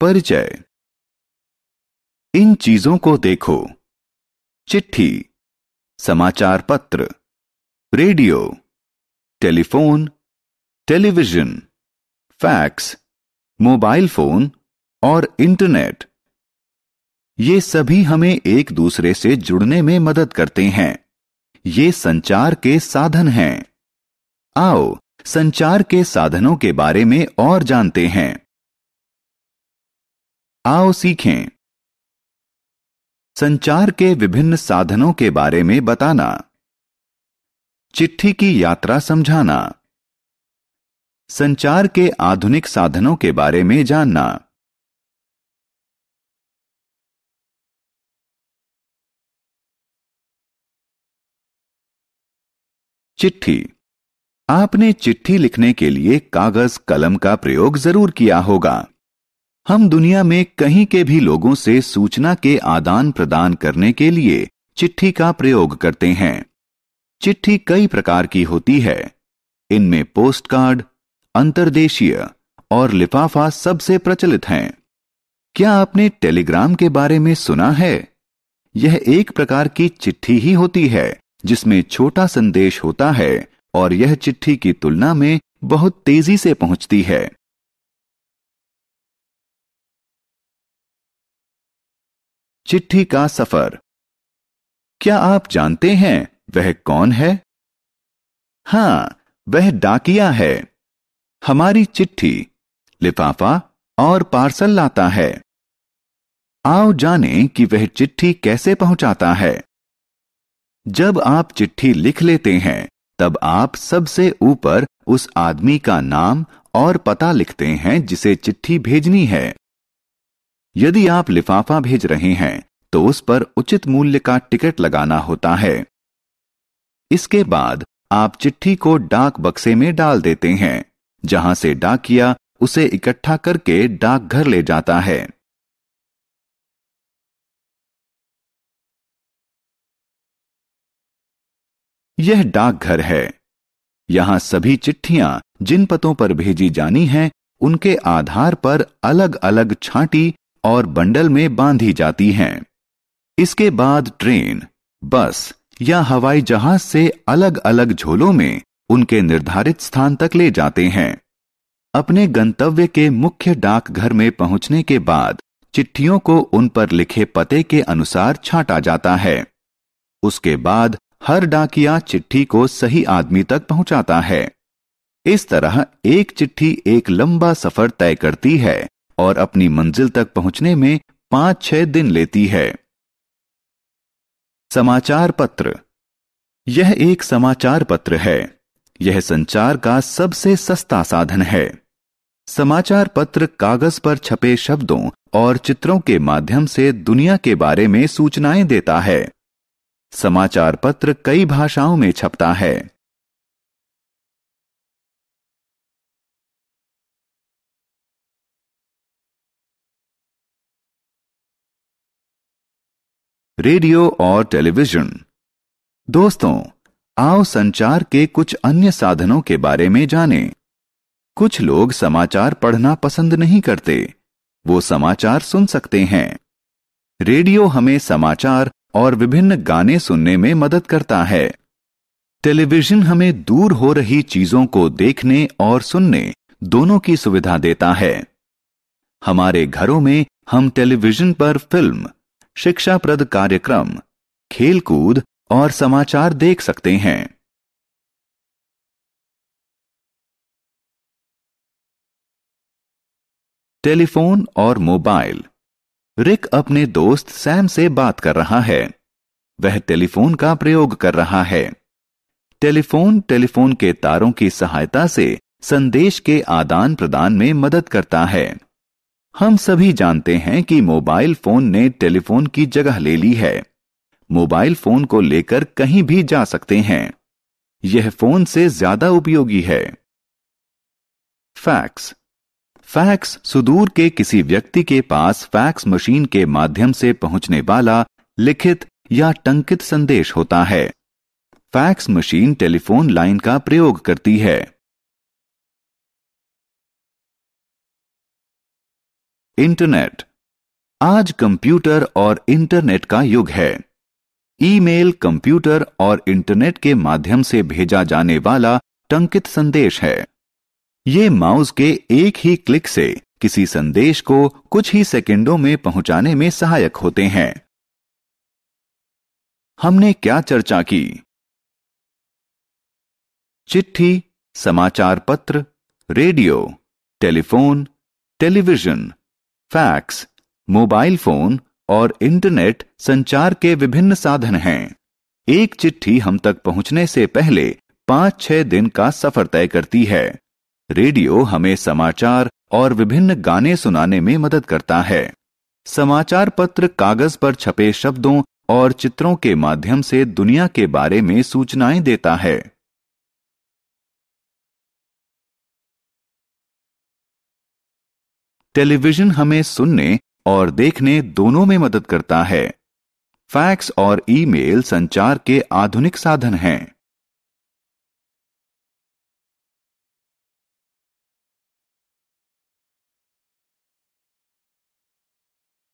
परिचय। इन चीजों को देखो: चिट्ठी, समाचार पत्र, radio, telephone, television, fax, mobile phone और इंटरनेट। ये सभी हमें एक दूसरे से जुड़ने में मदद करते हैं। ये संचार के साधन हैं। आओ संचार के साधनों के बारे में और जानते हैं। आओ सीखें। संचार के विभिन्न साधनों के बारे में बताना। चिट्ठी की यात्रा समझाना। संचार के आधुनिक साधनों के बारे में जानना। चिट्ठी। आपने चिट्ठी लिखने के लिए कागज कलम का प्रयोग जरूर किया होगा। हम दुनिया में कहीं के भी लोगों से सूचना के आदान प्रदान करने के लिए चिट्ठी का प्रयोग करते हैं। चिट्ठी कई प्रकार की होती है। इनमें पोस्ट कार्ड, अंतर्देशीय और लिफाफा सबसे प्रचलित हैं। क्या आपने टेलीग्राम के बारे में सुना है? यह एक प्रकार की चिट्ठी ही होती है जिसमें छोटा संदेश होता है और यह चिट्ठी की तुलना में बहुत तेजी से पहुंचती है। चिट्ठी का सफर। क्या आप जानते हैं वह कौन है? हां, वह डाकिया है। हमारी चिट्ठी, लिफाफा और पार्सल लाता है। आओ जानें कि वह चिट्ठी कैसे पहुंचाता है। जब आप चिट्ठी लिख लेते हैं तब आप सबसे ऊपर उस आदमी का नाम और पता लिखते हैं जिसे चिट्ठी भेजनी है। यदि आप लिफाफा भेज रहे हैं तो उस पर उचित मूल्य का टिकट लगाना होता है। इसके बाद आप चिट्ठी को डाक बक्से में डाल देते हैं, जहां से डाकिया उसे इकट्ठा करके डाकघर ले जाता है। यह डाकघर है। यहां सभी चिट्ठियां जिन पतों पर भेजी जानी हैं, उनके आधार पर अलग अलग छांटी और बंडल में बांधी जाती हैं। इसके बाद ट्रेन, बस या हवाई जहाज से अलग अलग झोलों में उनके निर्धारित स्थान तक ले जाते हैं। अपने गंतव्य के मुख्य डाकघर में पहुंचने के बाद चिट्ठियों को उन पर लिखे पते के अनुसार छांटा जाता है। उसके बाद हर डाकिया चिट्ठी को सही आदमी तक पहुंचाता है। इस तरह एक चिट्ठी एक लंबा सफर तय करती है और अपनी मंजिल तक पहुंचने में 5-6 दिन लेती है। समाचार पत्र। यह एक समाचार पत्र है। यह संचार का सबसे सस्ता साधन है। समाचार पत्र कागज पर छपे शब्दों और चित्रों के माध्यम से दुनिया के बारे में सूचनाएं देता है। समाचार पत्र कई भाषाओं में छपता है। रेडियो और टेलीविजन। दोस्तों, आओ संचार के कुछ अन्य साधनों के बारे में जानें। कुछ लोग समाचार पढ़ना पसंद नहीं करते। वो समाचार सुन सकते हैं। रेडियो हमें समाचार और विभिन्न गाने सुनने में मदद करता है। टेलीविजन हमें दूर हो रही चीजों को देखने और सुनने दोनों की सुविधा देता है। हमारे घरों में हम टेलीविजन पर फिल्म, शिक्षाप्रद कार्यक्रम, खेलकूद और समाचार देख सकते हैं। टेलीफोन और मोबाइल। रिक अपने दोस्त सैम से बात कर रहा है। वह टेलीफोन का प्रयोग कर रहा है। टेलीफोन के तारों की सहायता से संदेश के आदान प्रदान में मदद करता है। हम सभी जानते हैं कि मोबाइल फोन ने टेलीफोन की जगह ले ली है। मोबाइल फोन को लेकर कहीं भी जा सकते हैं। यह फोन से ज्यादा उपयोगी है। फैक्स। फैक्स सुदूर के किसी व्यक्ति के पास फैक्स मशीन के माध्यम से पहुंचने वाला लिखित या टंकित संदेश होता है। फैक्स मशीन टेलीफोन लाइन का प्रयोग करती है। इंटरनेट। आज कंप्यूटर और इंटरनेट का युग है। ईमेल कंप्यूटर और इंटरनेट के माध्यम से भेजा जाने वाला टंकित संदेश है। ये माउस के एक ही क्लिक से किसी संदेश को कुछ ही सेकंडों में पहुंचाने में सहायक होते हैं। हमने क्या चर्चा की? चिट्ठी, समाचार पत्र, radio, telephone, television, fax, mobile phone और इंटरनेट संचार के विभिन्न साधन हैं। एक चिट्ठी हम तक पहुंचने से पहले 5-6 दिन का सफर तय करती है। रेडियो हमें समाचार और विभिन्न गाने सुनाने में मदद करता है। समाचार पत्र कागज पर छपे शब्दों और चित्रों के माध्यम से दुनिया के बारे में सूचनाएं देता है। टेलीविजन हमें सुनने और देखने दोनों में मदद करता है। फैक्स और ईमेल संचार के आधुनिक साधन हैं।